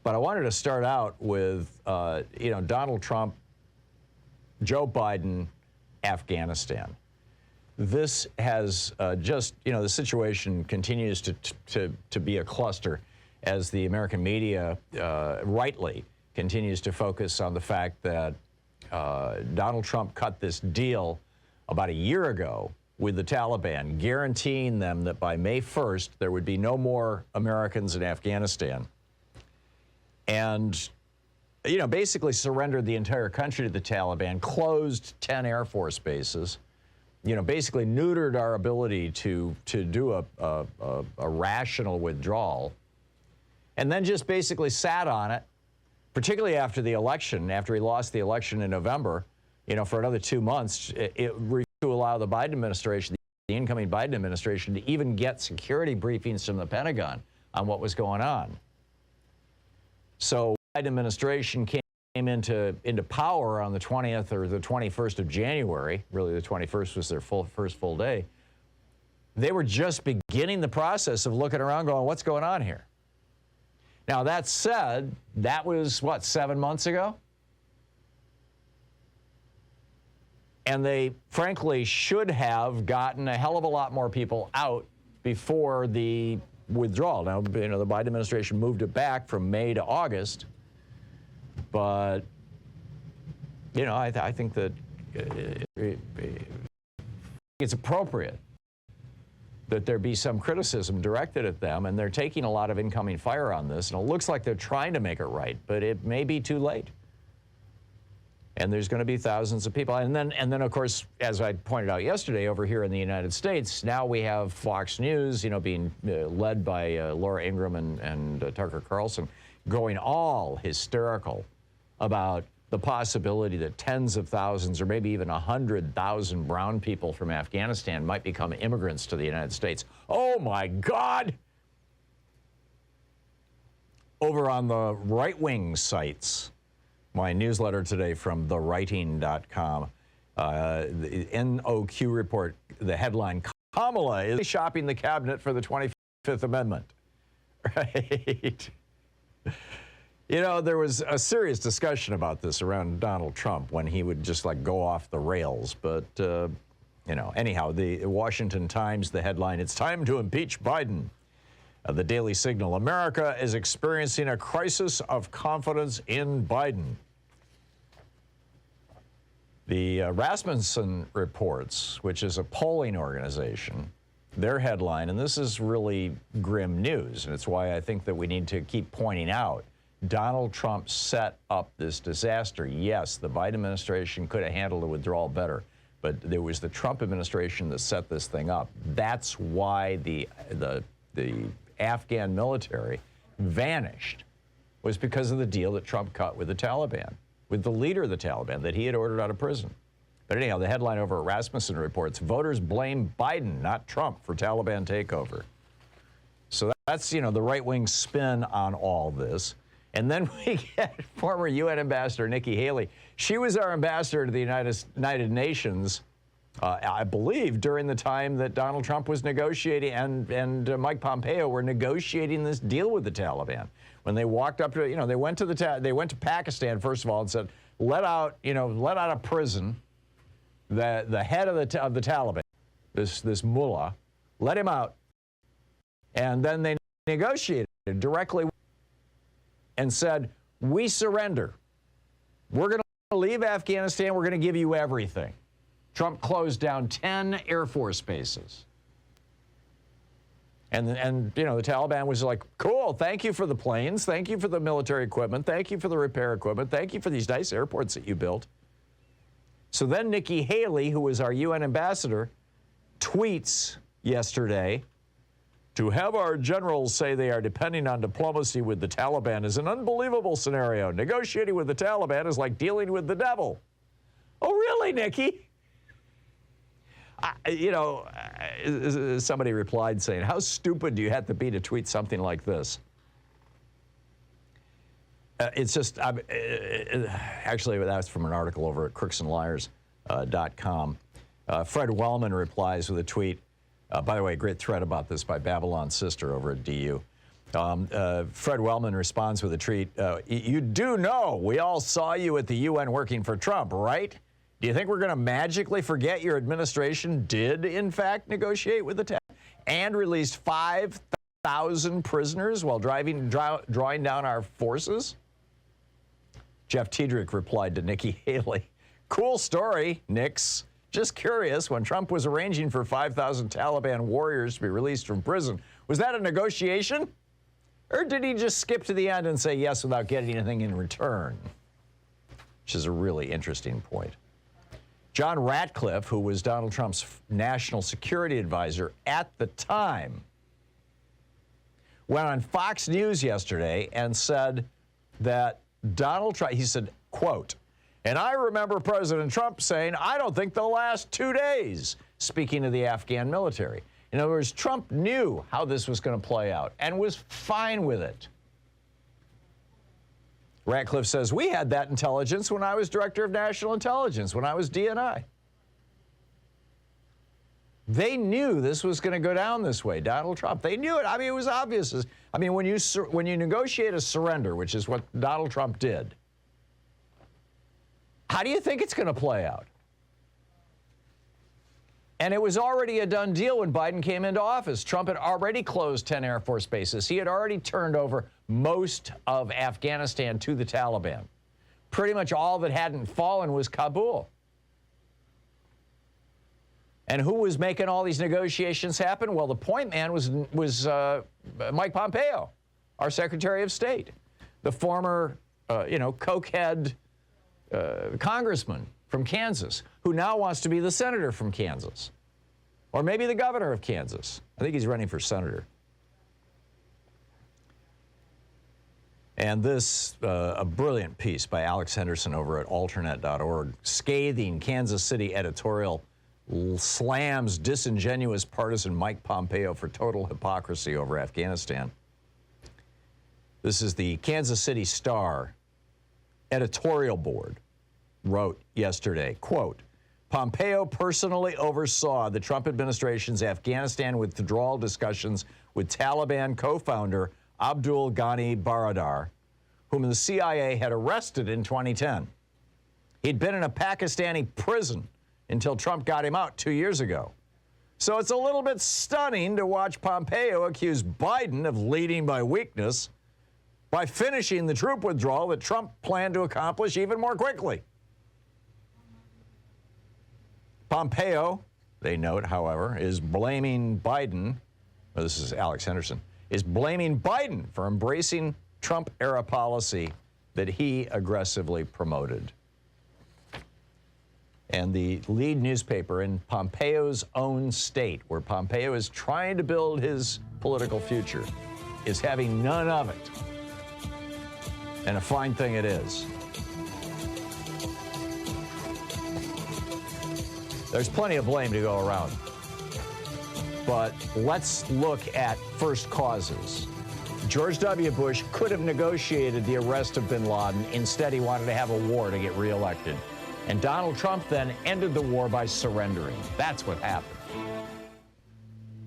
But I wanted to start out with, Donald Trump, Joe Biden, Afghanistan. This has the situation continues to be a cluster as the American media rightly continues to focus on the fact that Donald Trump cut this deal about a year ago with the Taliban, guaranteeing them that by May 1st, there would be no more Americans in Afghanistan. And, basically surrendered the entire country to the Taliban, closed 10 Air Force bases, basically neutered our ability to do a rational withdrawal, and then just basically sat on it, particularly after the election, after he lost the election in November, for another 2 months, to allow the Biden administration, the incoming Biden administration, to even get security briefings from the Pentagon on what was going on. So the Biden administration came into power on the 20th or the 21st of January. Really, the 21st was their first full day. They were just beginning the process of looking around going, what's going on here? Now, that said, that was, 7 months ago? And they, frankly, should have gotten a hell of a lot more people out before the withdrawal. Now, the Biden administration moved it back from May to August. But, I think that it's appropriate that there be some criticism directed at them, and they're taking a lot of incoming fire on this, and it looks like they're trying to make it right, but it may be too late. And there's going to be thousands of people. And then, of course, as I pointed out yesterday, over here in the United States, now we have Fox News, being led by Laura Ingraham and Tucker Carlson, going all hysterical about the possibility that tens of thousands or maybe even 100,000 brown people from Afghanistan might become immigrants to the United States. Oh, my God! Over on the right-wing sites, my newsletter today from thewriting.com, the NOQ report, the headline, Kamala is shopping the cabinet for the 25th Amendment. Right? There was a serious discussion about this around Donald Trump when he would just go off the rails. But, anyhow, the Washington Times, the headline, it's time to impeach Biden. The Daily Signal, America is experiencing a crisis of confidence in Biden. The Rasmussen Reports, which is a polling organization, their headline, and this is really grim news, and it's why I think that we need to keep pointing out, Donald Trump set up this disaster. Yes, the Biden administration could have handled the withdrawal better, but there was the Trump administration that set this thing up. That's why the Afghan military vanished, was because of the deal that Trump cut with the Taliban, with the leader of the Taliban that he had ordered out of prison. But anyhow, the headline over at Rasmussen Reports, voters blame Biden, not Trump, for Taliban takeover. So that's, the right-wing spin on all this. And then we get former UN Ambassador Nikki Haley. She was our ambassador to the United Nations, I believe, during the time that Donald Trump was negotiating and Mike Pompeo were negotiating this deal with the Taliban. When they walked up to, they went to Pakistan first of all and said, let out of prison the head of the Taliban, this mullah, let him out, and then they negotiated directly and said, we surrender. We're going to leave Afghanistan. We're going to give you everything. Trump closed down 10 Air Force bases. And the Taliban was like, cool, thank you for the planes. Thank you for the military equipment. Thank you for the repair equipment. Thank you for these nice airports that you built. So then Nikki Haley, who was our UN ambassador, tweets yesterday, to have our generals say they are depending on diplomacy with the Taliban is an unbelievable scenario. Negotiating with the Taliban is like dealing with the devil. Oh, really, Nikki? Somebody replied saying, how stupid do you have to be to tweet something like this? It's just, actually, that's from an article over at crooksandliars.com. Fred Wellman replies with a tweet. By the way, great thread about this by Babylon's sister over at DU. Fred Wellman responds with a tweet. You do know we all saw you at the UN working for Trump, right? Do you think we're going to magically forget your administration did, in fact, negotiate with the Taliban and released 5,000 prisoners while drawing down our forces? Jeff Tiedrich replied to Nikki Haley, cool story, Nix. Just curious, when Trump was arranging for 5,000 Taliban warriors to be released from prison, was that a negotiation? Or did he just skip to the end and say yes without getting anything in return? Which is a really interesting point. John Ratcliffe, who was Donald Trump's national security advisor at the time, went on Fox News yesterday and said that Donald Trump, he said, quote, and I remember President Trump saying, I don't think they'll last 2 days, speaking of the Afghan military. In other words, Trump knew how this was going to play out and was fine with it. Ratcliffe says, we had that intelligence when I was Director of National Intelligence, when I was DNI. They knew this was going to go down this way, Donald Trump. They knew it. I mean, it was obvious. I mean, when you negotiate a surrender, which is what Donald Trump did, how do you think it's going to play out? And it was already a done deal when Biden came into office. Trump had already closed 10 Air Force bases. He had already turned over most of Afghanistan to the Taliban. Pretty much all that hadn't fallen was Kabul. And who was making all these negotiations happen? Well, the point man was Mike Pompeo, our Secretary of State, the former, cokehead congressman from Kansas, who now wants to be the senator from Kansas, or maybe the governor of Kansas. I think he's running for senator. And this, a brilliant piece by Alex Henderson over at alternate.org, scathing Kansas City editorial slams disingenuous partisan Mike Pompeo for total hypocrisy over Afghanistan. This is the Kansas City Star editorial board wrote yesterday, quote, Pompeo personally oversaw the Trump administration's Afghanistan withdrawal discussions with Taliban co-founder Abdul Ghani Baradar, whom the CIA had arrested in 2010. He'd been in a Pakistani prison until Trump got him out 2 years ago. So it's a little bit stunning to watch Pompeo accuse Biden of leading by weakness by finishing the troop withdrawal that Trump planned to accomplish even more quickly. Pompeo, they note, however, is blaming Biden, well, this is Alex Henderson, is blaming Biden for embracing Trump-era policy that he aggressively promoted. And the lead newspaper in Pompeo's own state, where Pompeo is trying to build his political future, is having none of it. And a fine thing it is. There's plenty of blame to go around. But let's look at first causes. George W. Bush could have negotiated the arrest of bin Laden. Instead, he wanted to have a war to get reelected. And Donald Trump then ended the war by surrendering. That's what happened.